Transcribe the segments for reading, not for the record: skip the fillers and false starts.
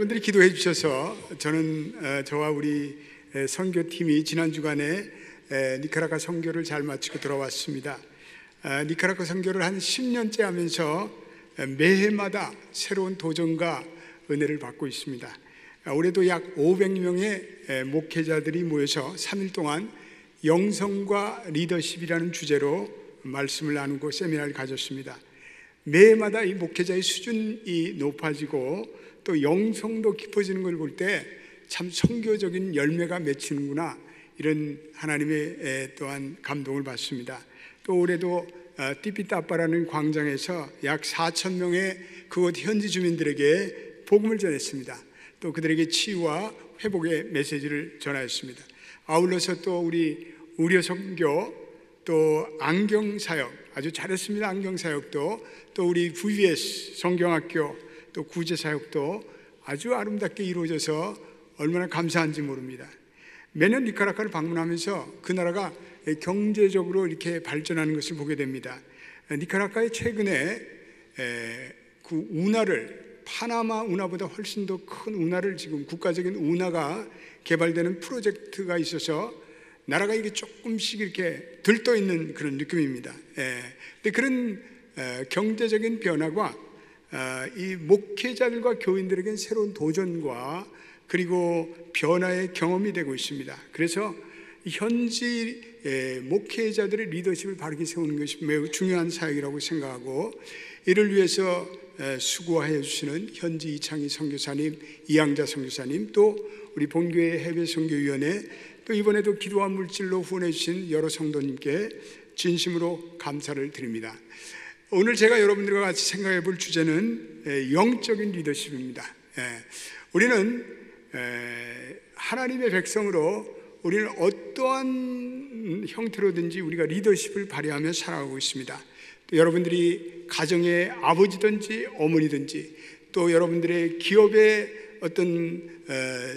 여러분들이 기도해 주셔서 저는 저와 우리 선교팀이 지난 주간에 니카라과 선교를 잘 마치고 돌아왔습니다. 니카라과 선교를 한 10년째 하면서 매해마다 새로운 도전과 은혜를 받고 있습니다. 올해도 약 500명의 목회자들이 모여서 3일 동안 영성과 리더십이라는 주제로 말씀을 나누고 세미나를 가졌습니다. 매해마다 이 목회자의 수준이 높아지고 또 영성도 깊어지는 걸 볼 때 참 선교적인 열매가 맺히는구나, 이런 하나님의 또한 감동을 받습니다. 또 올해도 띠피따빠라는 광장에서 약 4,000명의 그곳 현지 주민들에게 복음을 전했습니다. 또 그들에게 치유와 회복의 메시지를 전하였습니다. 아울러서 또 우리 의료 선교, 또 안경사역 아주 잘했습니다. 안경사역도, 또 우리 VBS 성경학교, 또 구제사역도 아주 아름답게 이루어져서 얼마나 감사한지 모릅니다. 매년 니카라과를 방문하면서 그 나라가 경제적으로 이렇게 발전하는 것을 보게 됩니다. 니카라과에 최근에 그 운하를, 파나마 운하보다 훨씬 더 큰 운하를, 지금 국가적인 운하가 개발되는 프로젝트가 있어서 나라가 이게 조금씩 이렇게 들떠 있는 그런 느낌입니다. 근데 그런 경제적인 변화가 이 목회자들과 교인들에겐 새로운 도전과 그리고 변화의 경험이 되고 있습니다. 그래서 현지 목회자들의 리더십을 바르게 세우는 것이 매우 중요한 사역이라고 생각하고, 이를 위해서 수고해 주시는 현지 이창희 선교사님, 이양자 선교사님, 또 우리 본교회 해외 선교위원회, 또 이번에도 기도와 물질로 후원해 주신 여러 성도님께 진심으로 감사를 드립니다. 오늘 제가 여러분들과 같이 생각해 볼 주제는 영적인 리더십입니다. 우리는 하나님의 백성으로 우리는 어떠한 형태로든지 우리가 리더십을 발휘하며 살아가고 있습니다. 또 여러분들이 가정의 아버지든지 어머니든지, 또 여러분들의 기업의 어떤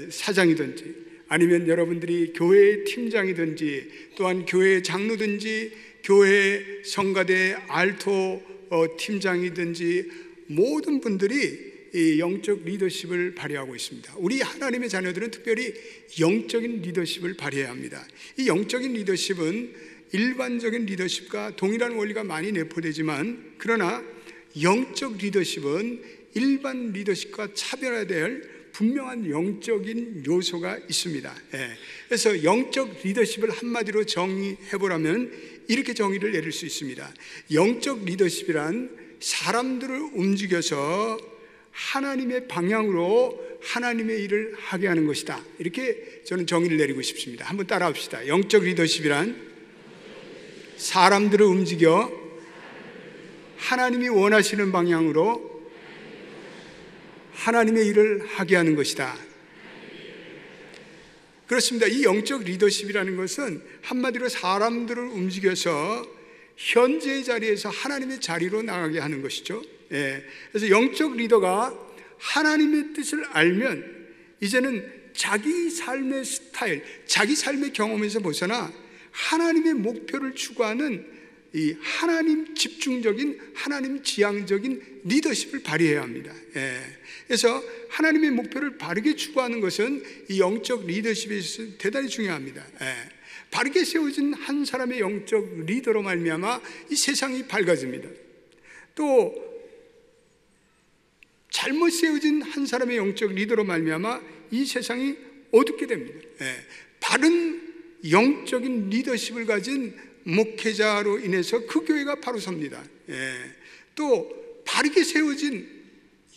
사장이든지, 아니면 여러분들이 교회의 팀장이든지, 또한 교회의 장로든지, 교회 성가대 알토 팀장이든지, 모든 분들이 이 영적 리더십을 발휘하고 있습니다. 우리 하나님의 자녀들은 특별히 영적인 리더십을 발휘해야 합니다. 이 영적인 리더십은 일반적인 리더십과 동일한 원리가 많이 내포되지만, 그러나 영적 리더십은 일반 리더십과 차별화될 분명한 영적인 요소가 있습니다. 그래서 영적 리더십을 한마디로 정의해보라면 이렇게 정의를 내릴 수 있습니다. 영적 리더십이란 사람들을 움직여서 하나님의 방향으로 하나님의 일을 하게 하는 것이다, 이렇게 저는 정의를 내리고 싶습니다. 한번 따라 합시다. 영적 리더십이란 사람들을 움직여 하나님이 원하시는 방향으로 하나님의 일을 하게 하는 것이다. 그렇습니다. 이 영적 리더십이라는 것은 한마디로 사람들을 움직여서 현재의 자리에서 하나님의 자리로 나가게 하는 것이죠. 그래서 영적 리더가 하나님의 뜻을 알면 이제는 자기 삶의 스타일, 자기 삶의 경험에서 벗어나 하나님의 목표를 추구하는 이 하나님 집중적인, 하나님 지향적인 리더십을 발휘해야 합니다. 그래서 하나님의 목표를 바르게 추구하는 것은 이 영적 리더십에 있어서 대단히 중요합니다. 바르게 세워진 한 사람의 영적 리더로 말미암아 이 세상이 밝아집니다. 또 잘못 세워진 한 사람의 영적 리더로 말미암아 이 세상이 어둡게 됩니다. 바른 영적인 리더십을 가진 목회자로 인해서 그 교회가 바로 섭니다. 또 바르게 세워진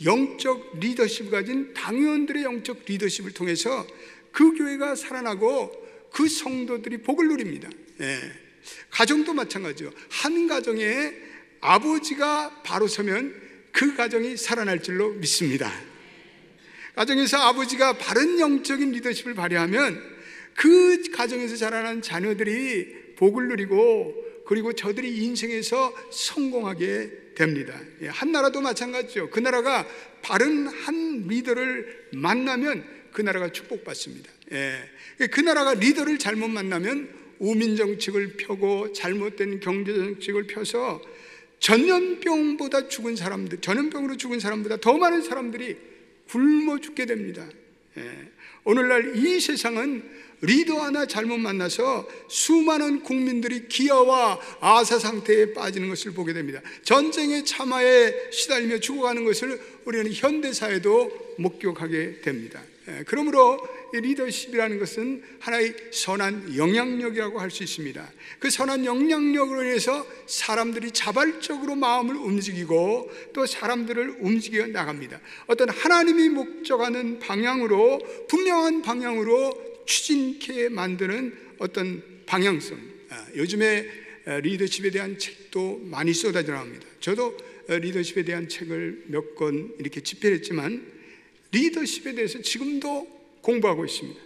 영적 리더십을 가진 당회원들의 영적 리더십을 통해서 그 교회가 살아나고 그 성도들이 복을 누립니다. 가정도 마찬가지죠. 한 가정에 아버지가 바로 서면 그 가정이 살아날 줄로 믿습니다. 가정에서 아버지가 바른 영적인 리더십을 발휘하면 그 가정에서 자라난 자녀들이 복을 누리고, 그리고 저들이 인생에서 성공하게 됩니다. 한 나라도 마찬가지죠. 그 나라가 바른 한 리더를 만나면 그 나라가 축복받습니다. 그 나라가 리더를 잘못 만나면 우민정책을 펴고 잘못된 경제정책을 펴서 전염병으로 죽은 사람보다 더 많은 사람들이 굶어 죽게 됩니다. 오늘날 이 세상은 리더 하나 잘못 만나서 수많은 국민들이 기아와 아사 상태에 빠지는 것을 보게 됩니다. 전쟁의 참화에 시달리며 죽어가는 것을 우리는 현대사회도 목격하게 됩니다. 그러므로 이 리더십이라는 것은 하나의 선한 영향력이라고 할 수 있습니다. 그 선한 영향력으로 인해서 사람들이 자발적으로 마음을 움직이고 또 사람들을 움직여 나갑니다. 어떤 하나님이 목적하는 방향으로, 분명한 방향으로 추진케 만드는 어떤 방향성. 요즘에 리더십에 대한 책도 많이 쏟아져 나옵니다. 저도 리더십에 대한 책을 몇 권 이렇게 집필했지만 리더십에 대해서 지금도 공부하고 있습니다.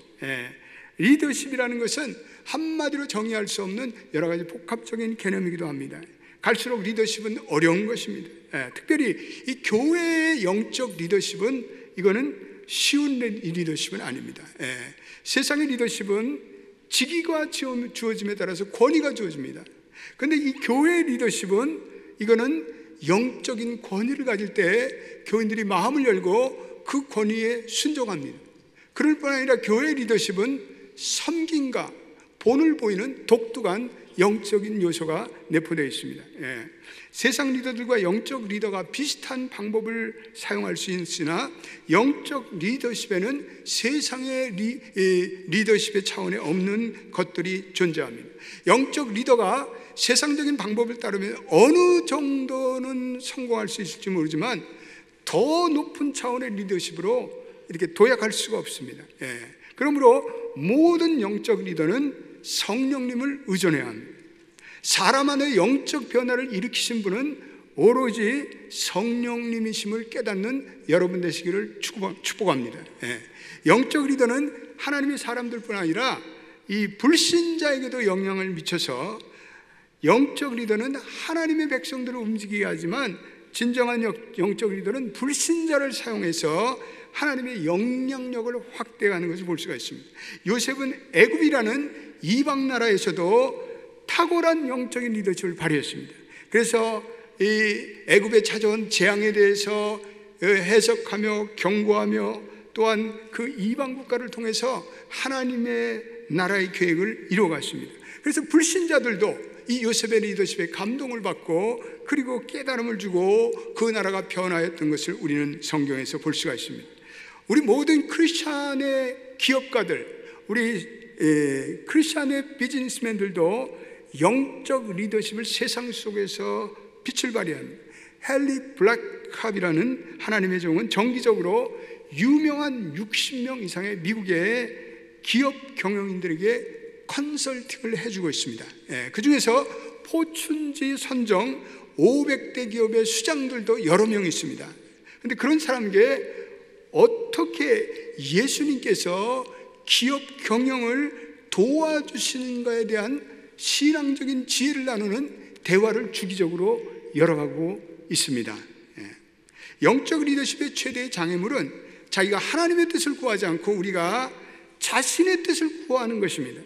리더십이라는 것은 한마디로 정의할 수 없는 여러 가지 복합적인 개념이기도 합니다. 갈수록 리더십은 어려운 것입니다. 특별히 이 교회의 영적 리더십은 이거는 쉬운 리더십은 아닙니다. 세상의 리더십은 직위가 주어짐에 따라서 권위가 주어집니다. 그런데 이 교회의 리더십은 이거는 영적인 권위를 가질 때 교인들이 마음을 열고 그 권위에 순종합니다. 그럴 뿐 아니라 교회의 리더십은 섬김과 본을 보이는 독특한 영적인 요소가 내포되어 있습니다. 세상 리더들과 영적 리더가 비슷한 방법을 사용할 수 있으나 영적 리더십에는 세상의 리더십의 차원에 없는 것들이 존재합니다. 영적 리더가 세상적인 방법을 따르면 어느 정도는 성공할 수 있을지 모르지만 더 높은 차원의 리더십으로 이렇게 도약할 수가 없습니다. 그러므로 모든 영적 리더는 성령님을 의존해야 합니다. 사람 안에 영적 변화를 일으키신 분은 오로지 성령님이심을 깨닫는 여러분 되시기를 축복합니다. 영적 리더는 하나님의 사람들뿐 아니라 이 불신자에게도 영향을 미쳐서, 영적 리더는 하나님의 백성들을 움직이게 하지만 진정한 영적 리더는 불신자를 사용해서 하나님의 영향력을 확대하는 것을 볼 수가 있습니다. 요셉은 애굽이라는 이방 나라에서도 탁월한 영적인 리더십을 발휘했습니다. 그래서 이 애굽에 찾아온 재앙에 대해서 해석하며 경고하며 또한 그 이방 국가를 통해서 하나님의 나라의 계획을 이루어갔습니다. 그래서 불신자들도 이 요셉의 리더십에 감동을 받고 그리고 깨달음을 주고 그 나라가 변화했던 것을 우리는 성경에서 볼 수가 있습니다. 우리 모든 크리스찬의 기업가들, 우리 크리스찬의 비즈니스맨들도 영적 리더십을 세상 속에서 빛을 발휘합니다. 헨리 블랙캅이라는 하나님의 종은 정기적으로 유명한 60명 이상의 미국의 기업 경영인들에게 컨설팅을 해주고 있습니다. 그 중에서 포춘지 선정 500대 기업의 수장들도 여러 명 있습니다. 그런데 그런 사람에게 어떻게 예수님께서 기업 경영을 도와주시는가에 대한 신앙적인 지혜를 나누는 대화를 주기적으로 열어가고 있습니다. 영적 리더십의 최대의 장애물은 자기가 하나님의 뜻을 구하지 않고 우리가 자신의 뜻을 구하는 것입니다.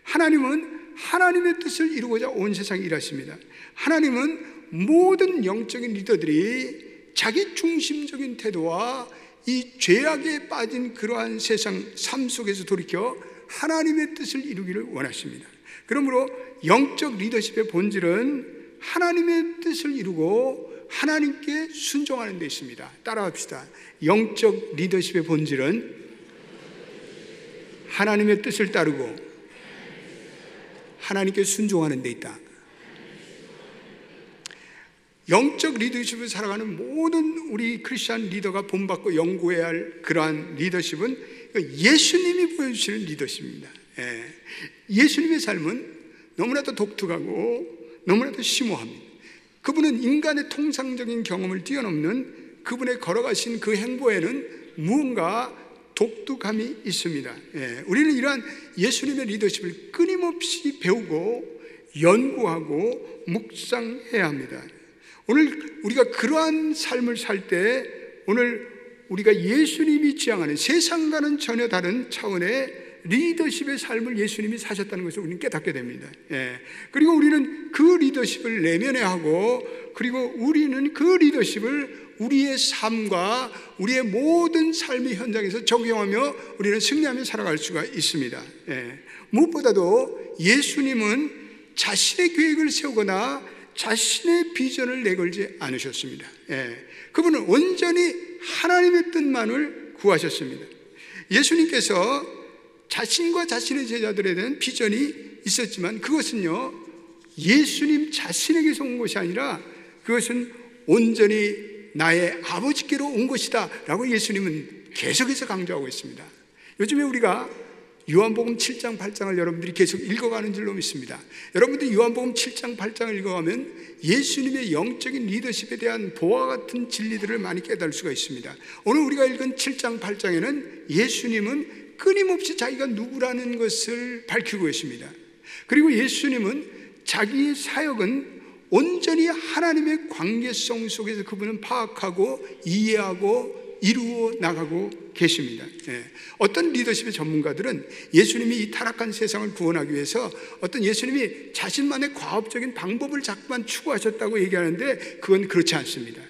하나님은 하나님의 뜻을 이루고자 온 세상에 일하십니다. 하나님은 모든 영적인 리더들이 자기 중심적인 태도와 이 죄악에 빠진 그러한 세상 삶 속에서 돌이켜 하나님의 뜻을 이루기를 원하십니다. 그러므로 영적 리더십의 본질은 하나님의 뜻을 이루고 하나님께 순종하는 데 있습니다. 따라합시다. 영적 리더십의 본질은 하나님의 뜻을 따르고 하나님께 순종하는 데 있다. 영적 리더십을 살아가는 모든 우리 크리스찬 리더가 본받고 연구해야 할 그러한 리더십은 예수님이 보여주시는 리더십입니다. 예수님의 삶은 너무나도 독특하고 너무나도 심오합니다. 그분은 인간의 통상적인 경험을 뛰어넘는 그분의 걸어가신 그 행보에는 무언가 독특함이 있습니다. 우리는 이러한 예수님의 리더십을 끊임없이 배우고 연구하고 묵상해야 합니다. 오늘 우리가 그러한 삶을 살 때 오늘 우리가 예수님이 지향하는 세상과는 전혀 다른 차원의 리더십의 삶을 예수님이 사셨다는 것을 우리는 깨닫게 됩니다. 그리고 우리는 그 리더십을 내면에 하고, 그리고 우리는 그 리더십을 우리의 삶과 우리의 모든 삶의 현장에서 적용하며 우리는 승리하며 살아갈 수가 있습니다. 무엇보다도 예수님은 자신의 계획을 세우거나 자신의 비전을 내걸지 않으셨습니다. 그분은 온전히 하나님의 뜻만을 구하셨습니다. 예수님께서 자신과 자신의 제자들에 대한 비전이 있었지만 그것은요, 예수님 자신에게서 온 것이 아니라 그것은 온전히 나의 아버지께로 온 것이다 라고 예수님은 계속해서 강조하고 있습니다. 요즘에 우리가 요한복음 7장 8장을 여러분들이 계속 읽어가는 줄로 믿습니다. 여러분들이 요한복음 7장 8장을 읽어가면 예수님의 영적인 리더십에 대한 보화 같은 진리들을 많이 깨달을 수가 있습니다. 오늘 우리가 읽은 7장 8장에는 예수님은 끊임없이 자기가 누구라는 것을 밝히고 있습니다. 그리고 예수님은 자기의 사역은 온전히 하나님의 관계성 속에서 그분은 파악하고 이해하고 이루어 나가고 계십니다. 어떤 리더십의 전문가들은 예수님이 이 타락한 세상을 구원하기 위해서 어떤 예수님이 자신만의 과업적인 방법을 자꾸만 추구하셨다고 얘기하는데 그건 그렇지 않습니다.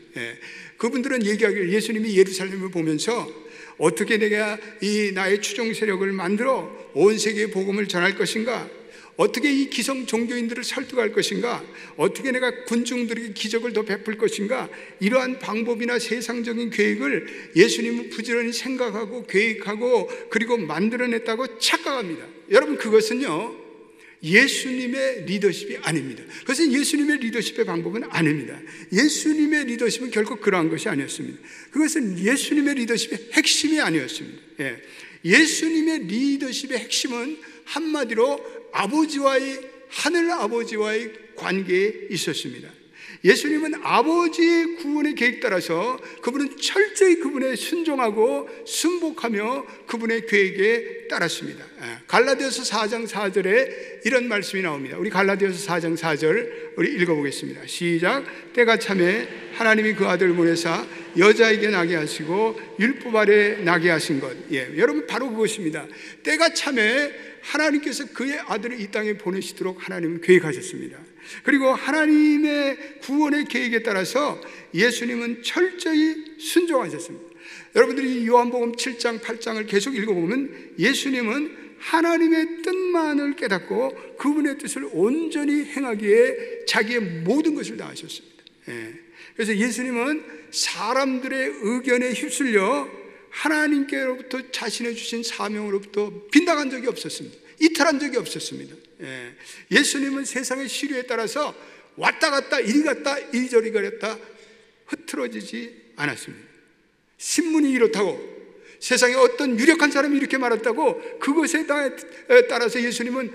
그분들은 얘기하기를 예수님이 예루살렘을 보면서 어떻게 내가 이 나의 추종 세력을 만들어 온 세계에 복음을 전할 것인가, 어떻게 이 기성 종교인들을 설득할 것인가, 어떻게 내가 군중들에게 기적을 더 베풀 것인가, 이러한 방법이나 세상적인 계획을 예수님은 부지런히 생각하고 계획하고 그리고 만들어냈다고 착각합니다. 여러분, 그것은요 예수님의 리더십이 아닙니다. 그것은 예수님의 리더십의 방법은 아닙니다. 예수님의 리더십은 결코 그러한 것이 아니었습니다. 그것은 예수님의 리더십의 핵심이 아니었습니다. 예수님의 리더십의 핵심은 한마디로 하늘 아버지와의 관계에 있었습니다. 예수님은 아버지의 구원의 계획 따라서 그분은 철저히 그분에 순종하고 순복하며 그분의 계획에 따랐습니다. 갈라디아서 4장 4절에 이런 말씀이 나옵니다. 우리 갈라디아서 4장 4절 우리 읽어보겠습니다. 시작. 때가 참에 하나님이 그 아들을 보내사 여자에게 나게 하시고 율법 아래 나게 하신 것. 여러분, 바로 그것입니다. 때가 참에 하나님께서 그의 아들을 이 땅에 보내시도록 하나님은 계획하셨습니다. 그리고 하나님의 구원의 계획에 따라서 예수님은 철저히 순종하셨습니다. 여러분들이 요한복음 7장 8장을 계속 읽어보면 예수님은 하나님의 뜻만을 깨닫고 그분의 뜻을 온전히 행하기에 자기의 모든 것을 다하셨습니다. 그래서 예수님은 사람들의 의견에 휩쓸려 하나님께로부터 자신의 주신 사명으로부터 빗나간 적이 없었습니다. 이탈한 적이 없었습니다. 예수님은 세상의 시류에 따라서 왔다 갔다 이리 갔다 이리저리 가렸다 흐트러지지 않았습니다. 신문이 이렇다고, 세상에 어떤 유력한 사람이 이렇게 말했다고 그것에 따라서 예수님은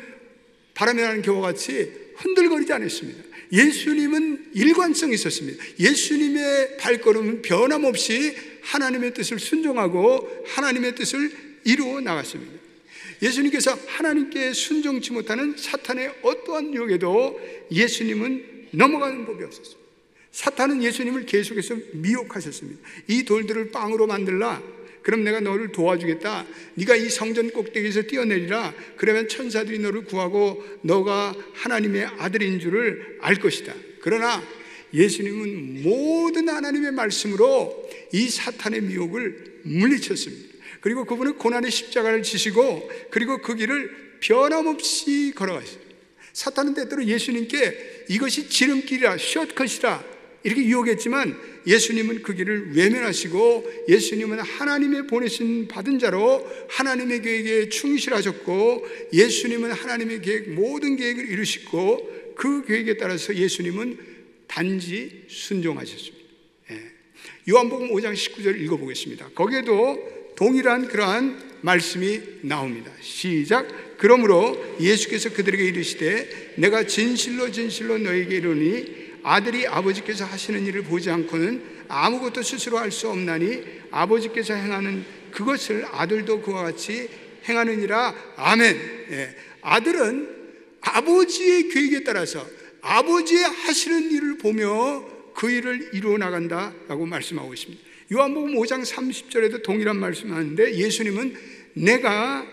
바람에 나는 겨와 같이 흔들거리지 않았습니다. 예수님은 일관성이 있었습니다. 예수님의 발걸음은 변함없이 하나님의 뜻을 순종하고 하나님의 뜻을 이루어 나갔습니다. 예수님께서 하나님께 순종치 못하는 사탄의 어떠한 유혹에도 예수님은 넘어가는 법이 없었습니다. 사탄은 예수님을 계속해서 미혹하셨습니다. 이 돌들을 빵으로 만들라, 그럼 내가 너를 도와주겠다. 네가 이 성전 꼭대기에서 뛰어내리라. 그러면 천사들이 너를 구하고 너가 하나님의 아들인 줄을 알 것이다. 그러나 예수님은 모든 하나님의 말씀으로 이 사탄의 미혹을 물리쳤습니다. 그리고 그분은 고난의 십자가를 지시고 그리고 그 길을 변함없이 걸어가셨습니다. 사탄은 때때로 예수님께 이것이 지름길이라, 숏컷이라 이렇게 유혹했지만 예수님은 그 길을 외면하시고 예수님은 하나님의 보내신 받은 자로 하나님의 계획에 충실하셨고 예수님은 하나님의 계획, 모든 계획을 이루시고 그 계획에 따라서 예수님은 단지 순종하셨습니다. 요한복음 5장 19절 읽어보겠습니다. 거기에도 동일한 그러한 말씀이 나옵니다. 시작. 그러므로 예수께서 그들에게 이르시되 내가 진실로 진실로 너에게 이르노니 아들이 아버지께서 하시는 일을 보지 않고는 아무것도 스스로 할 수 없나니 아버지께서 행하는 그것을 아들도 그와 같이 행하느니라. 아멘. 아들은 아버지의 계획에 따라서 아버지의 하시는 일을 보며 그 일을 이루어 나간다라고 말씀하고 있습니다. 요한복음 5장 30절에도 동일한 말씀을 하는데 예수님은 내가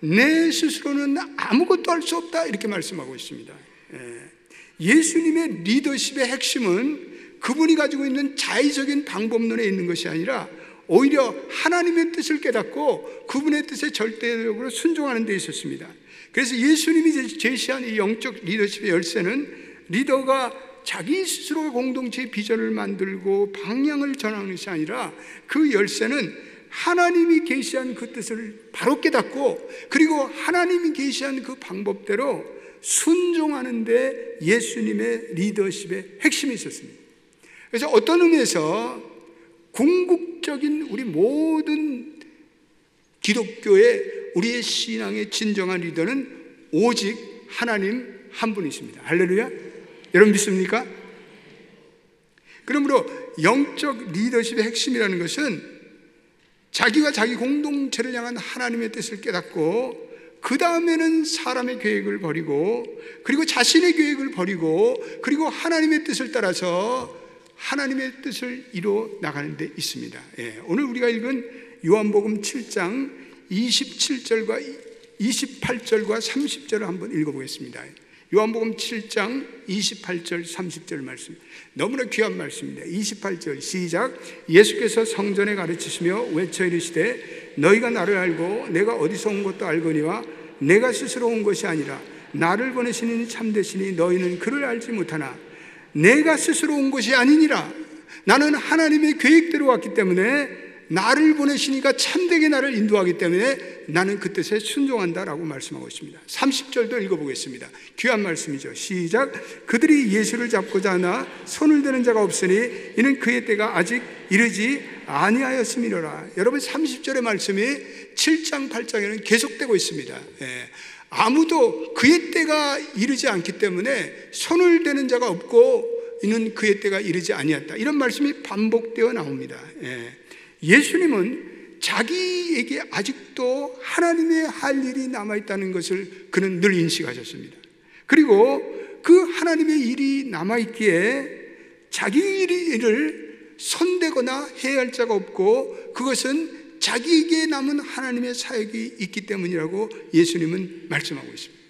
내 스스로는 아무것도 할 수 없다, 이렇게 말씀하고 있습니다. 예수님의 리더십의 핵심은 그분이 가지고 있는 자의적인 방법론에 있는 것이 아니라 오히려 하나님의 뜻을 깨닫고 그분의 뜻에 절대적으로 순종하는 데 있었습니다. 그래서 예수님이 제시한 이 영적 리더십의 열쇠는 리더가 자기 스스로 공동체의 비전을 만들고 방향을 전하는 것이 아니라 그 열쇠는 하나님이 계시한 그 뜻을 바로 깨닫고 그리고 하나님이 계시한 그 방법대로 순종하는 데 예수님의 리더십의 핵심이 있었습니다. 그래서 어떤 의미에서 궁극적인 우리 모든 기독교의 우리의 신앙의 진정한 리더는 오직 하나님 한 분이십니다. 할렐루야. 여러분 믿습니까? 그러므로 영적 리더십의 핵심이라는 것은 자기가 자기 공동체를 향한 하나님의 뜻을 깨닫고 그 다음에는 사람의 계획을 버리고 그리고 자신의 계획을 버리고 그리고 하나님의 뜻을 따라서 하나님의 뜻을 이루어 나가는 데 있습니다. 오늘 우리가 읽은 요한복음 7장 27절과 28절과 30절을 한번 읽어보겠습니다. 요한복음 7장 28절 30절 말씀, 너무나 귀한 말씀입니다. 28절 시작. 예수께서 성전에 가르치시며 외쳐 이르시되 너희가 나를 알고 내가 어디서 온 것도 알거니와 내가 스스로 온 것이 아니라 나를 보내시니 참되시니 너희는 그를 알지 못하나 내가 스스로 온 것이 아니니라. 나는 하나님의 계획대로 왔기 때문에 나를 보내시니까 참되게 나를 인도하기 때문에 나는 그 뜻에 순종한다라고 말씀하고 있습니다. 30절도 읽어보겠습니다. 귀한 말씀이죠. 시작. 그들이 예수를 잡고자 하나 손을 대는 자가 없으니 이는 그의 때가 아직 이르지 아니하였음이로라. 여러분 30절의 말씀이 7장 8장에는 계속되고 있습니다. 아무도 그의 때가 이르지 않기 때문에 손을 대는 자가 없고 이는 그의 때가 이르지 아니했다, 이런 말씀이 반복되어 나옵니다. 예수님은 자기에게 아직도 하나님의 할 일이 남아있다는 것을 그는 늘 인식하셨습니다. 그리고 그 하나님의 일이 남아있기에 자기 일을 손대거나 해야 할 자가 없고 그것은 자기에게 남은 하나님의 사역이 있기 때문이라고 예수님은 말씀하고 있습니다.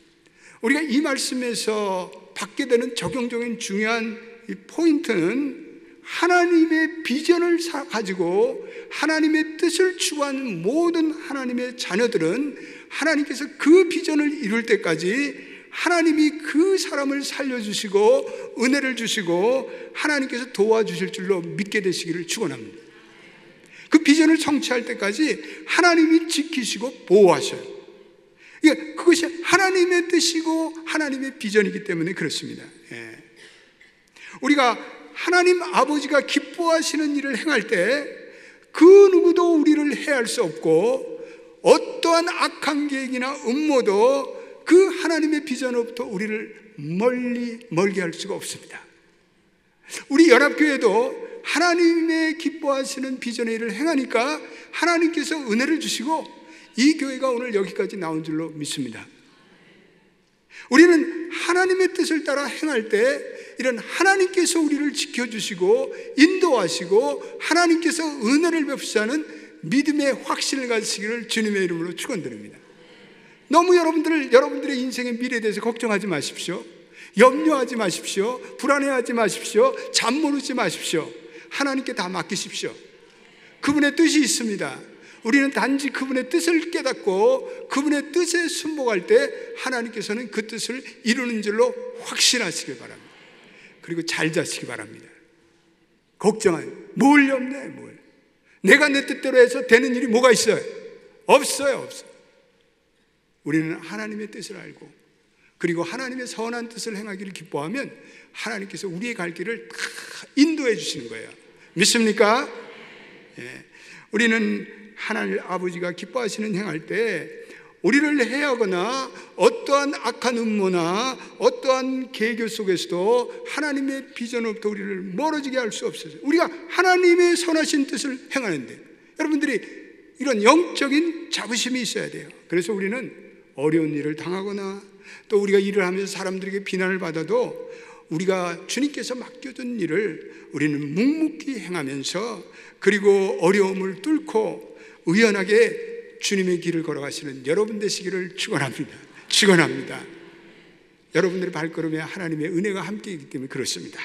우리가 이 말씀에서 받게 되는 적용적인 중요한 이 포인트는 하나님의 비전을 가지고 하나님의 뜻을 추구하는 모든 하나님의 자녀들은 하나님께서 그 비전을 이룰 때까지 하나님이 그 사람을 살려주시고 은혜를 주시고 하나님께서 도와주실 줄로 믿게 되시기를 축원합니다. 그 비전을 성취할 때까지 하나님이 지키시고 보호하셔요. 그것이 하나님의 뜻이고 하나님의 비전이기 때문에 그렇습니다. 우리가 하나님 아버지가 기뻐하시는 일을 행할 때 그 누구도 우리를 해할 수 없고 어떠한 악한 계획이나 음모도 그 하나님의 비전으로부터 우리를 멀게 할 수가 없습니다. 우리 연합교회도 하나님의 기뻐하시는 비전의 일을 행하니까 하나님께서 은혜를 주시고 이 교회가 오늘 여기까지 나온 줄로 믿습니다. 우리는 하나님의 뜻을 따라 행할 때 이런 하나님께서 우리를 지켜주시고 인도하시고 하나님께서 은혜를 베푸시는 믿음의 확신을 가지시기를 주님의 이름으로 축원드립니다. 너무 여러분들의 인생의 미래에 대해서 걱정하지 마십시오. 염려하지 마십시오. 불안해하지 마십시오. 잠모르지 마십시오. 하나님께 다 맡기십시오. 그분의 뜻이 있습니다. 우리는 단지 그분의 뜻을 깨닫고 그분의 뜻에 순복할 때 하나님께서는 그 뜻을 이루는 줄로 확신하시길 바랍니다. 그리고 잘 자시기 바랍니다. 걱정하지 뭘 염려해, 뭘. 내가 내 뜻대로 해서 되는 일이 뭐가 있어요? 없어요. 우리는 하나님의 뜻을 알고 그리고 하나님의 선한 뜻을 행하기를 기뻐하면 하나님께서 우리의 갈 길을 다 인도해 주시는 거예요. 믿습니까? 우리는 하나님 아버지가 기뻐하시는 행할 때 우리를 해하거나 어떠한 악한 음모나 어떠한 계교 속에서도 하나님의 비전으로부터 우리를 멀어지게 할 수 없어요. 우리가 하나님의 선하신 뜻을 행하는데 여러분들이 이런 영적인 자부심이 있어야 돼요. 그래서 우리는 어려운 일을 당하거나 또 우리가 일을 하면서 사람들에게 비난을 받아도 우리가 주님께서 맡겨둔 일을 우리는 묵묵히 행하면서 그리고 어려움을 뚫고 의연하게 주님의 길을 걸어가시는 여러분 되시기를 축원합니다. 여러분들의 발걸음에 하나님의 은혜가 함께이기 때문에 그렇습니다.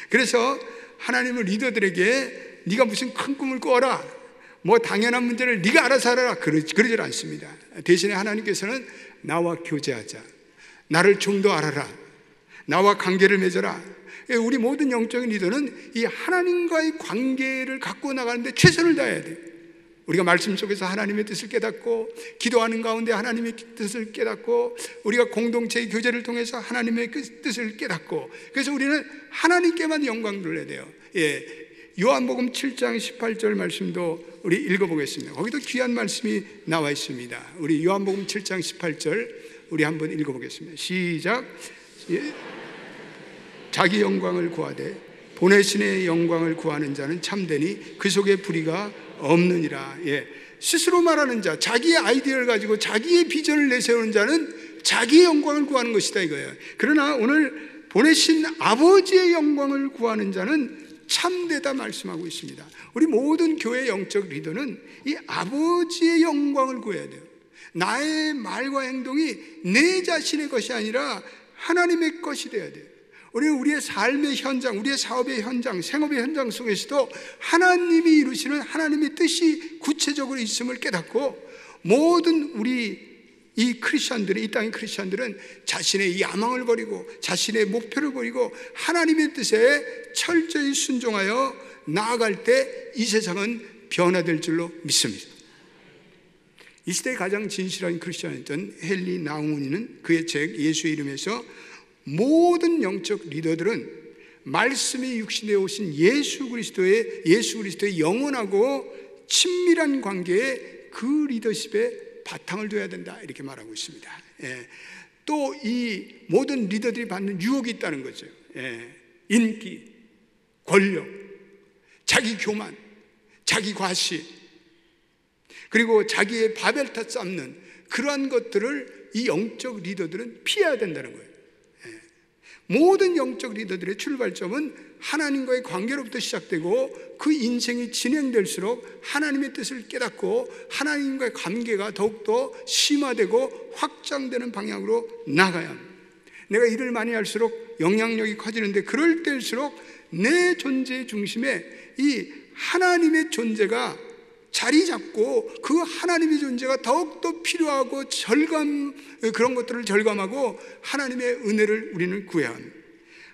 그래서 하나님은 리더들에게 네가 무슨 큰 꿈을 꿔라, 뭐 당연한 문제를 네가 알아서 하라, 그러질 않습니다. 대신에 하나님께서는 나와 교제하자, 나를 좀 더 알아라, 나와 관계를 맺어라. 우리 모든 영적인 리더는 이 하나님과의 관계를 갖고 나가는데 최선을 다해야 돼요. 우리가 말씀 속에서 하나님의 뜻을 깨닫고, 기도하는 가운데 하나님의 뜻을 깨닫고, 우리가 공동체의 교제를 통해서 하나님의 뜻을 깨닫고, 그래서 우리는 하나님께만 영광 돌려야 돼요. 요한복음 7장 18절 말씀도 우리 읽어보겠습니다. 거기도 귀한 말씀이 나와 있습니다. 우리 요한복음 7장 18절 우리 한번 읽어보겠습니다. 시작. 자기 영광을 구하되 보내신의 영광을 구하는 자는 참되니 그 속에 불의가 없느니라. 스스로 말하는 자, 자기의 아이디어를 가지고 자기의 비전을 내세우는 자는 자기의 영광을 구하는 것이다 이거예요. 그러나 오늘 보내신 아버지의 영광을 구하는 자는 참되다 말씀하고 있습니다. 우리 모든 교회 영적 리더는 이 아버지의 영광을 구해야 돼요. 나의 말과 행동이 내 자신의 것이 아니라 하나님의 것이 되어야 돼요. 우리는 우리의 삶의 현장, 우리의 사업의 현장, 생업의 현장 속에서도 하나님이 이루시는 하나님의 뜻이 구체적으로 있음을 깨닫고, 모든 우리 이 크리스천들은, 이 땅의 크리스천들은 자신의 야망을 버리고 자신의 목표를 버리고 하나님의 뜻에 철저히 순종하여 나아갈 때 이 세상은 변화될 줄로 믿습니다. 이 시대의 가장 진실한 크리스천이었던 헨리 나우문이는 그의 책 예수의 이름에서 모든 영적 리더들은 말씀이 육신되어 오신 예수 그리스도의 영원하고 친밀한 관계에 그 리더십에 바탕을 둬야 된다 이렇게 말하고 있습니다. 또 이 모든 리더들이 받는 유혹이 있다는 거죠. 인기, 권력, 자기 교만, 자기 과시, 그리고 자기의 바벨탑 쌓는 그러한 것들을 이 영적 리더들은 피해야 된다는 거예요. 모든 영적 리더들의 출발점은 하나님과의 관계로부터 시작되고, 그 인생이 진행될수록 하나님의 뜻을 깨닫고 하나님과의 관계가 더욱더 심화되고 확장되는 방향으로 나가야 합니다. 내가 일을 많이 할수록 영향력이 커지는데, 그럴 때일수록 내 존재의 중심에 이 하나님의 존재가 자리 잡고, 그 하나님의 존재가 더욱더 필요하고 그런 것들을 절감하고 하나님의 은혜를 우리는 구해야 합니다.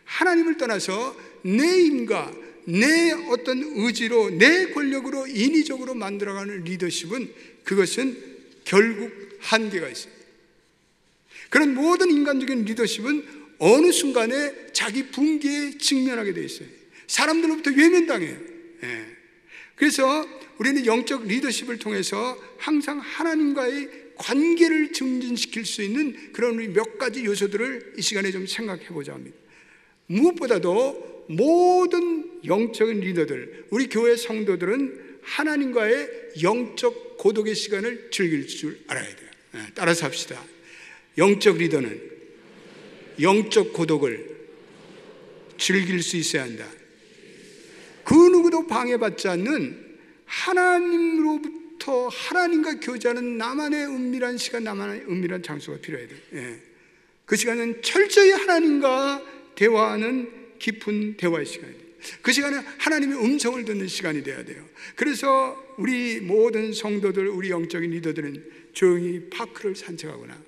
하나님을 떠나서 내 힘과 내 어떤 의지로, 내 권력으로 인위적으로 만들어가는 리더십은, 그것은 결국 한계가 있어요. 그런 모든 인간적인 리더십은 어느 순간에 자기 붕괴에 직면하게 돼 있어요. 사람들로부터 외면당해요. 그래서 우리는 영적 리더십을 통해서 항상 하나님과의 관계를 증진시킬 수 있는 그런 우리 몇 가지 요소들을 이 시간에 좀 생각해 보자 합니다. 무엇보다도 모든 영적인 리더들, 우리 교회 성도들은 하나님과의 영적 고독의 시간을 즐길 줄 알아야 돼요. 따라서 합시다. 영적 리더는 영적 고독을 즐길 수 있어야 한다. 그 누구도 방해받지 않는 하나님으로부터 하나님과 교제하는 나만의 은밀한 시간, 나만의 은밀한 장소가 필요해야 돼요. 그 시간은 철저히 하나님과 대화하는 깊은 대화의 시간이에요. 그 시간은 하나님의 음성을 듣는 시간이 돼야 돼요. 그래서 우리 모든 성도들, 우리 영적인 리더들은 조용히 파크를 산책하거나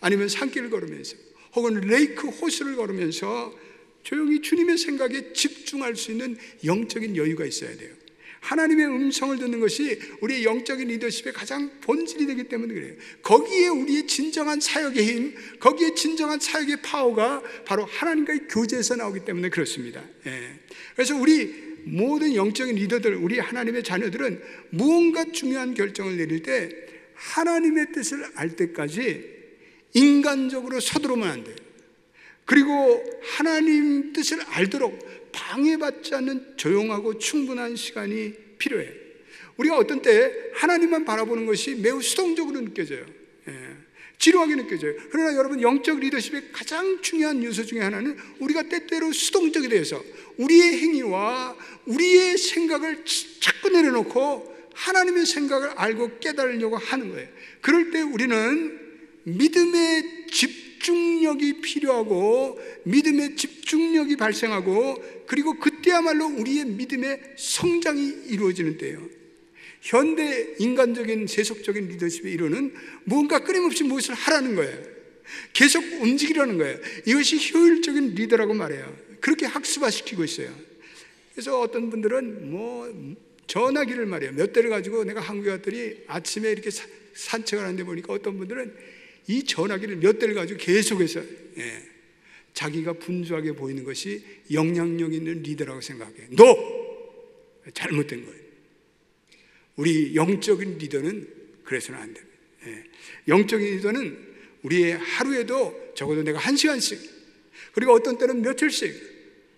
아니면 산길을 걸으면서 혹은 레이크 호수를 걸으면서 조용히 주님의 생각에 집중할 수 있는 영적인 여유가 있어야 돼요. 하나님의 음성을 듣는 것이 우리의 영적인 리더십의 가장 본질이 되기 때문에 그래요. 거기에 우리의 진정한 사역의 힘, 거기에 진정한 사역의 파워가 바로 하나님과의 교제에서 나오기 때문에 그렇습니다. 그래서 우리 모든 영적인 리더들, 우리 하나님의 자녀들은 무언가 중요한 결정을 내릴 때 하나님의 뜻을 알 때까지 인간적으로 서두르면 안 돼요. 그리고 하나님 뜻을 알도록 방해받지 않는 조용하고 충분한 시간이 필요해요. 우리가 어떤 때 하나님만 바라보는 것이 매우 수동적으로 느껴져요. 지루하게 느껴져요. 그러나 여러분, 영적 리더십의 가장 중요한 요소 중에 하나는 우리가 때때로 수동적이 되어서 우리의 행위와 우리의 생각을 자꾸 내려놓고 하나님의 생각을 알고 깨달으려고 하는 거예요. 그럴 때 우리는 믿음의 집중력이 필요하고 믿음의 집중력이 발생하고 그리고 그때야말로 우리의 믿음의 성장이 이루어지는 때예요. 현대 인간적인 세속적인 리더십의 이론은 뭔가 끊임없이 무엇을 하라는 거예요. 계속 움직이려는 거예요. 이것이 효율적인 리더라고 말해요. 그렇게 학습화시키고 있어요. 그래서 어떤 분들은 전화기를 말이에요. 몇 대를 가지고 내가 한국에 왔더니 아침에 이렇게 산책을 하는데 보니까 어떤 분들은 이 전화기를 몇 대를 가지고 계속해서 자기가 분주하게 보이는 것이 영향력 있는 리더라고 생각해요. 잘못된 거예요. 우리 영적인 리더는 그래서는 안 됩니다. 영적인 리더는 우리의 하루에도 적어도 내가 1시간씩 그리고 어떤 때는 며칠씩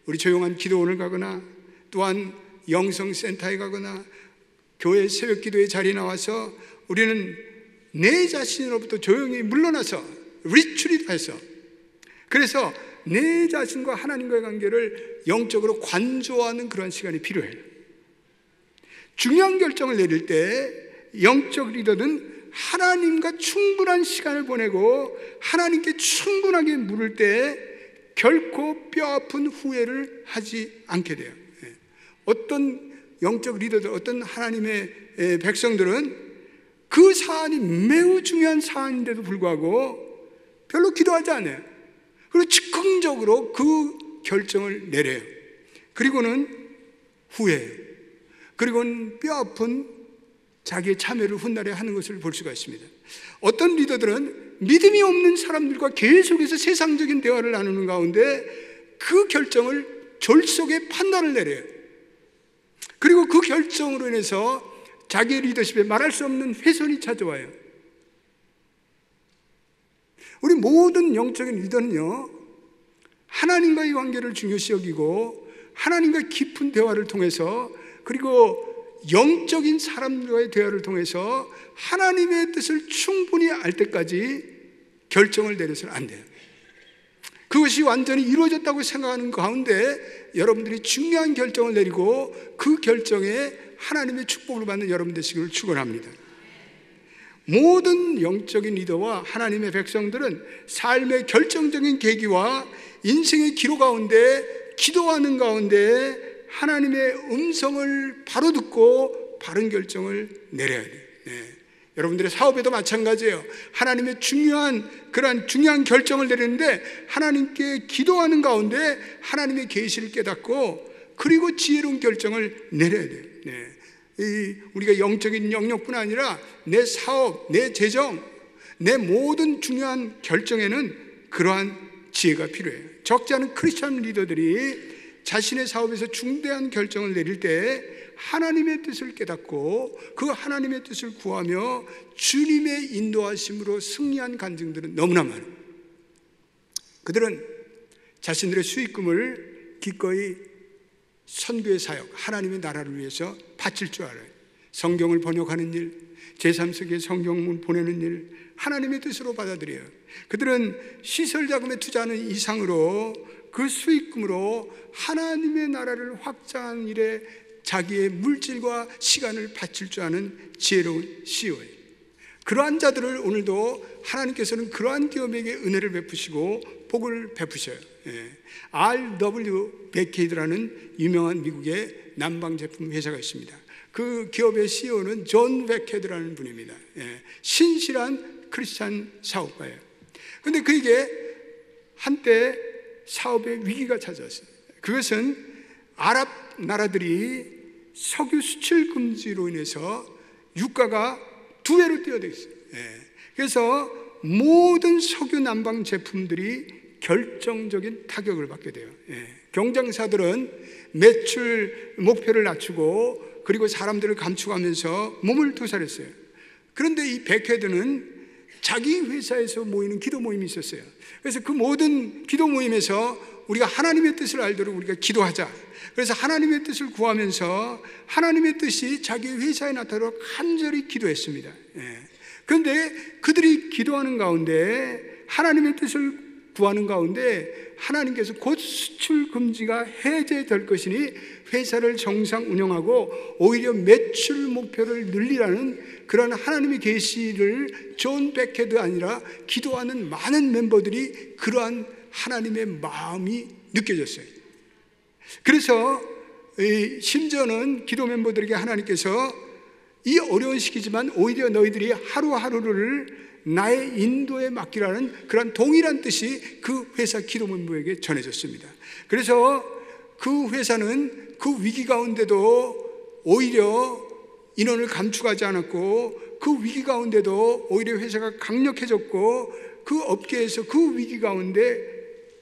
우리 조용한 기도원을 가거나 또한 영성센터에 가거나 교회 새벽 기도의 자리에 나와서 우리는 내 자신으로부터 조용히 물러나서 리트리트해서 그래서 내 자신과 하나님과의 관계를 영적으로 관조하는 그런 시간이 필요해요. 중요한 결정을 내릴 때 영적 리더는 하나님과 충분한 시간을 보내고 하나님께 충분하게 물을 때 결코 뼈아픈 후회를 하지 않게 돼요. 어떤 영적 리더들, 어떤 하나님의 백성들은 그 사안이 매우 중요한 사안인데도 불구하고 별로 기도하지 않아요. 그리고 즉흥적으로 그 결정을 내려요. 그리고는 후회해요. 그리고는 뼈아픈 자기의 참여를 훗날에 하는 것을 볼 수가 있습니다. 어떤 리더들은 믿음이 없는 사람들과 계속해서 세상적인 대화를 나누는 가운데 그 결정을 졸속에 판단을 내려요. 그리고 그 결정으로 인해서 자기의 리더십에 말할 수 없는 훼손이 찾아와요. 우리 모든 영적인 리더는요, 하나님과의 관계를 중요시 여기고 하나님과 깊은 대화를 통해서 그리고 영적인 사람들과의 대화를 통해서 하나님의 뜻을 충분히 알 때까지 결정을 내려서는 안 돼요. 그것이 완전히 이루어졌다고 생각하는 가운데 여러분들이 중요한 결정을 내리고 그 결정에 하나님의 축복을 받는 여러분 되시기를 축원합니다. 모든 영적인 리더와 하나님의 백성들은 삶의 결정적인 계기와 인생의 기로 가운데 기도하는 가운데 하나님의 음성을 바로 듣고 바른 결정을 내려야 돼요. 여러분들의 사업에도 마찬가지예요. 하나님의 그러한 중요한 결정을 내리는데 하나님께 기도하는 가운데 하나님의 계시를 깨닫고 그리고 지혜로운 결정을 내려야 돼요. 우리가 영적인 영역뿐 아니라 내 사업, 내 재정, 내 모든 중요한 결정에는 그러한 지혜가 필요해요. 적지 않은 크리스찬 리더들이 자신의 사업에서 중대한 결정을 내릴 때 하나님의 뜻을 깨닫고 그 하나님의 뜻을 구하며 주님의 인도하심으로 승리한 간증들은 너무나 많아요. 그들은 자신들의 수익금을 기꺼이 선교의 사역, 하나님의 나라를 위해서 바칠 줄 알아요. 성경을 번역하는 일, 제3세계 성경문 보내는 일, 하나님의 뜻으로 받아들여요. 그들은 시설 자금에 투자하는 이상으로 그 수익금으로 하나님의 나라를 확장하는 일에 자기의 물질과 시간을 바칠 줄 아는 지혜로운 CEO예요. 그러한 자들을 오늘도 하나님께서는 그러한 기업에게 은혜를 베푸시고 복을 베푸셔요. RW 베케이드라는 유명한 미국의 난방 제품 회사가 있습니다. 그 기업의 CEO는 존 베케이드라는 분입니다. 신실한 크리스찬 사업가예요. 그런데 그에게 한때 사업의 위기가 찾아왔어요. 그것은 아랍 나라들이 석유 수출 금지로 인해서 유가가 2배로 뛰어들었어요. 그래서 모든 석유 난방 제품들이 결정적인 타격을 받게 돼요. 경쟁사들은 매출 목표를 낮추고 그리고 사람들을 감축하면서 몸을 투사했어요. 그런데 이 베케드는 자기 회사에서 모이는 기도 모임이 있었어요. 그래서 그 모든 기도 모임에서 우리가 하나님의 뜻을 알도록 우리가 기도하자. 그래서 하나님의 뜻을 구하면서 하나님의 뜻이 자기 회사에 나타나도록 간절히 기도했습니다. 그런데 그들이 기도하는 가운데 하나님의 뜻을 구하는 가운데 하나님께서 곧 수출 금지가 해제될 것이니 회사를 정상 운영하고 오히려 매출 목표를 늘리라는 그런 하나님의 계시를 존 베케도 아니라 기도하는 많은 멤버들이 그러한 하나님의 마음이 느껴졌어요. 그래서 심지어는 기도 멤버들에게 하나님께서 이 어려운 시기지만 오히려 너희들이 하루하루를 나의 인도에 맡기라는 그런 동일한 뜻이 그 회사 기도 멤버에게 전해졌습니다. 그래서 그 회사는 그 위기 가운데도 오히려 인원을 감축하지 않았고 그 위기 가운데도 오히려 회사가 강력해졌고 그 업계에서 그 위기 가운데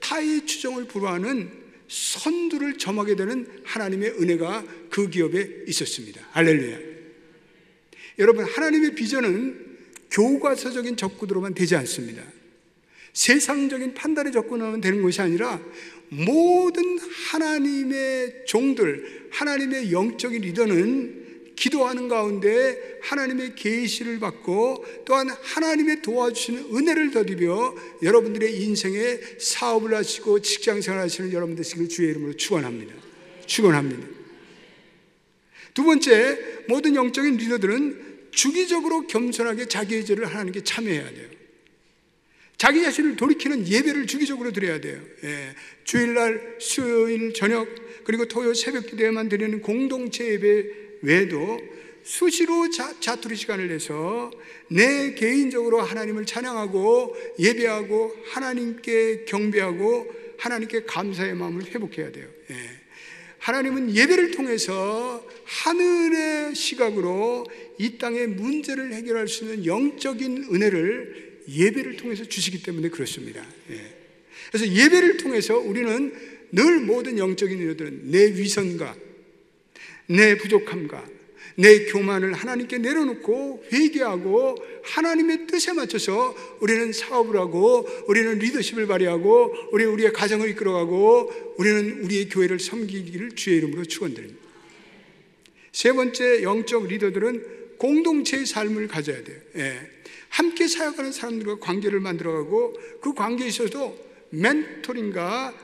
타의 추종을 불허하는 선두를 점하게 되는 하나님의 은혜가 그 기업에 있었습니다. 할렐루야. 여러분, 하나님의 비전은 교과서적인 접근으로만 되지 않습니다. 세상적인 판단에 접근하면 되는 것이 아니라 모든 하나님의 종들, 하나님의 영적인 리더는 기도하는 가운데 하나님의 계시를 받고 또한 하나님의 도와주시는 은혜를 더디며 여러분들의 인생에 사업을 하시고 직장생활 하시는 여러분 되시기를 주의 이름으로 축원합니다. 축원합니다. 두 번째, 모든 영적인 리더들은 주기적으로 겸손하게 자기의 죄를 하나님께 참여해야 돼요. 자기 자신을 돌이키는 예배를 주기적으로 드려야 돼요. 주일날, 수요일 저녁, 그리고 토요 새벽 기도에만 드리는 공동체 예배 외에도 수시로 자투리 시간을 내서 내 개인적으로 하나님을 찬양하고 예배하고 하나님께 경배하고 하나님께 감사의 마음을 회복해야 돼요. 하나님은 예배를 통해서 하늘의 시각으로 이 땅의 문제를 해결할 수 있는 영적인 은혜를 예배를 통해서 주시기 때문에 그렇습니다. 그래서 예배를 통해서 우리는 늘 모든 영적인 일들은 내 위선과 내 부족함과 내 교만을 하나님께 내려놓고 회개하고 하나님의 뜻에 맞춰서 우리는 사업을 하고 우리는 리더십을 발휘하고 우리는 우리의 가정을 이끌어가고 우리는 우리의 교회를 섬기기를 주의 이름으로 축원드립니다. 세 번째, 영적 리더들은 공동체의 삶을 가져야 돼요. 함께 사역하는 사람들과 관계를 만들어가고 그 관계에 있어서 멘토링과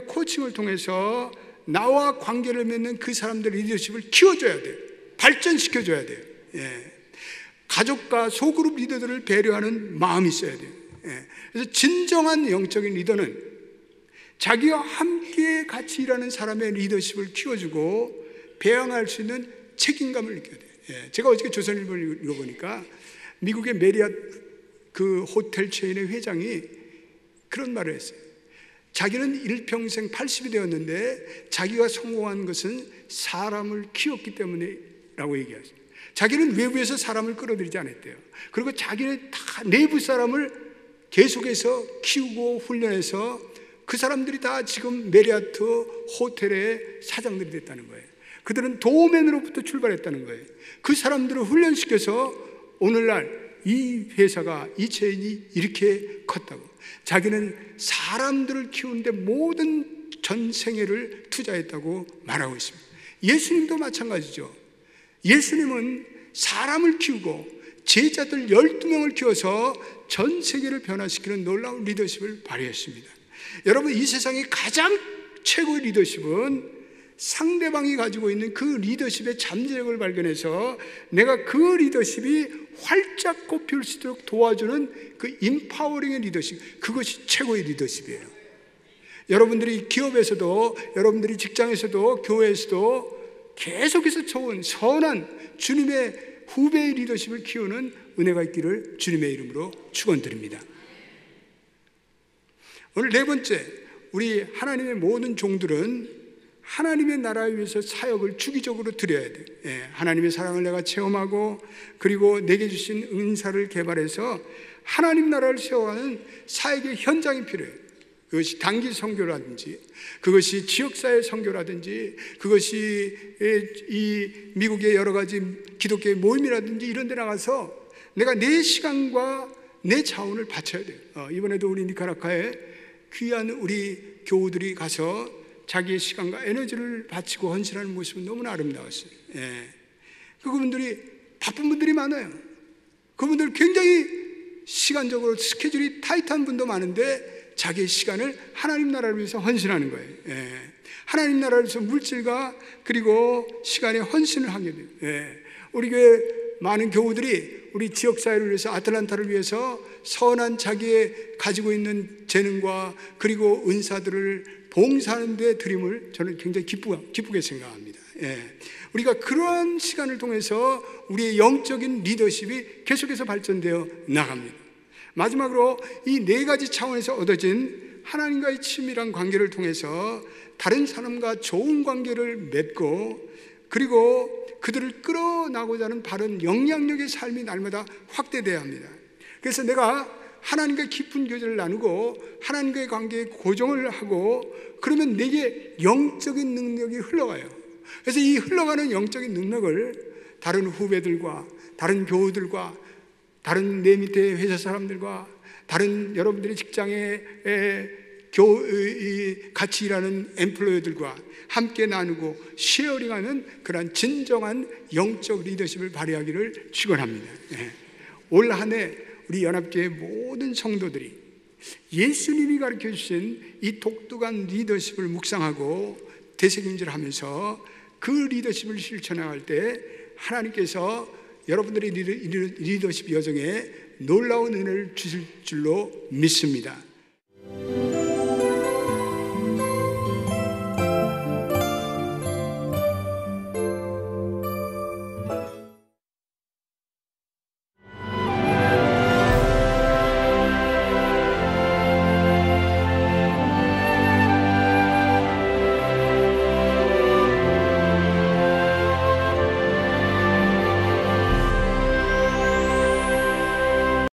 코칭을 통해서 나와 관계를 맺는 그 사람들의 리더십을 키워줘야 돼요. 발전시켜줘야 돼요. 가족과 소그룹 리더들을 배려하는 마음이 있어야 돼요. 그래서 진정한 영적인 리더는 자기와 함께 같이 일하는 사람의 리더십을 키워주고 배양할 수 있는 책임감을 느껴야 돼요. 제가 어저께 조선일보를 읽어보니까 미국의 메리엇 그 호텔 체인의 회장이 그런 말을 했어요. 자기는 일평생 80이 되었는데 자기가 성공한 것은 사람을 키웠기 때문에 라고 얘기하죠. 자기는 외부에서 사람을 끌어들이지 않았대요. 그리고 자기는 다 내부 사람을 계속해서 키우고 훈련해서 그 사람들이 다 지금 메리아트 호텔의 사장들이 됐다는 거예요. 그들은 도우맨으로부터 출발했다는 거예요. 그 사람들을 훈련시켜서 오늘날 이 회사가, 이 체인이 이렇게 컸다고. 자기는 사람들을 키우는데 모든 전생애를 투자했다고 말하고 있습니다. 예수님도 마찬가지죠. 예수님은 사람을 키우고 제자들 12명을 키워서 전 세계를 변화시키는 놀라운 리더십을 발휘했습니다. 여러분, 이 세상의 가장 최고의 리더십은 상대방이 가지고 있는 그 리더십의 잠재력을 발견해서 내가 그 리더십이 활짝 꽃피울 수 있도록 도와주는 그 임파워링의 리더십, 그것이 최고의 리더십이에요. 여러분들이 기업에서도, 여러분들이 직장에서도, 교회에서도 계속해서 좋은 선한 주님의 후배의 리더십을 키우는 은혜가 있기를 주님의 이름으로 축원드립니다. 오늘 네 번째, 우리 하나님의 모든 종들은 하나님의 나라를 위해서 사역을 주기적으로 드려야 돼요. 하나님의 사랑을 내가 체험하고 그리고 내게 주신 은사를 개발해서 하나님 나라를 세워가는 사역의 현장이 필요해요. 그것이 단기 선교라든지, 그것이 지역사회 선교라든지, 그것이 이 미국의 여러 가지 기독교의 모임이라든지 이런 데 나가서 내가 내 시간과 내 자원을 바쳐야 돼요. 이번에도 우리 니카라과에 귀한 우리 교우들이 가서 자기의 시간과 에너지를 바치고 헌신하는 모습은 너무나 아름다웠어요. 그분들이 바쁜 분들이 많아요. 그분들 굉장히 시간적으로 스케줄이 타이트한 분도 많은데 자기의 시간을 하나님 나라를 위해서 헌신하는 거예요. 하나님 나라를 위해서 물질과 그리고 시간에 헌신을 하게 돼요. 우리 교회 많은 교우들이 우리 지역사회를 위해서, 아틀란타를 위해서 선한 자기의 가지고 있는 재능과 그리고 은사들을 봉사하는 데 드림을 저는 굉장히 기쁘게 생각합니다. 우리가 그러한 시간을 통해서 우리의 영적인 리더십이 계속해서 발전되어 나갑니다. 마지막으로 이 네 가지 차원에서 얻어진 하나님과의 친밀한 관계를 통해서 다른 사람과 좋은 관계를 맺고 그리고 그들을 끌어나고자 하는 바른 영향력의 삶이 날마다 확대돼야 합니다. 그래서 내가 하나님과 깊은 교제를 나누고 하나님과의 관계에 고정을 하고 그러면 내게 영적인 능력이 흘러가요. 그래서 이 흘러가는 영적인 능력을 다른 후배들과 다른 교우들과 다른 내 밑에 회사 사람들과 다른 여러분들의 직장에 같이 일하는 엠플로이들과 함께 나누고 쉐어링하는 그런 진정한 영적 리더십을 발휘하기를 축원합니다. 올 한 해 우리 연합교회 모든 성도들이 예수님이 가르쳐 주신 이 독특한 리더십을 묵상하고 되새김질하면서 그 리더십을 실천할 때 하나님께서 여러분들의 리더십 여정에 놀라운 은혜를 주실 줄로 믿습니다.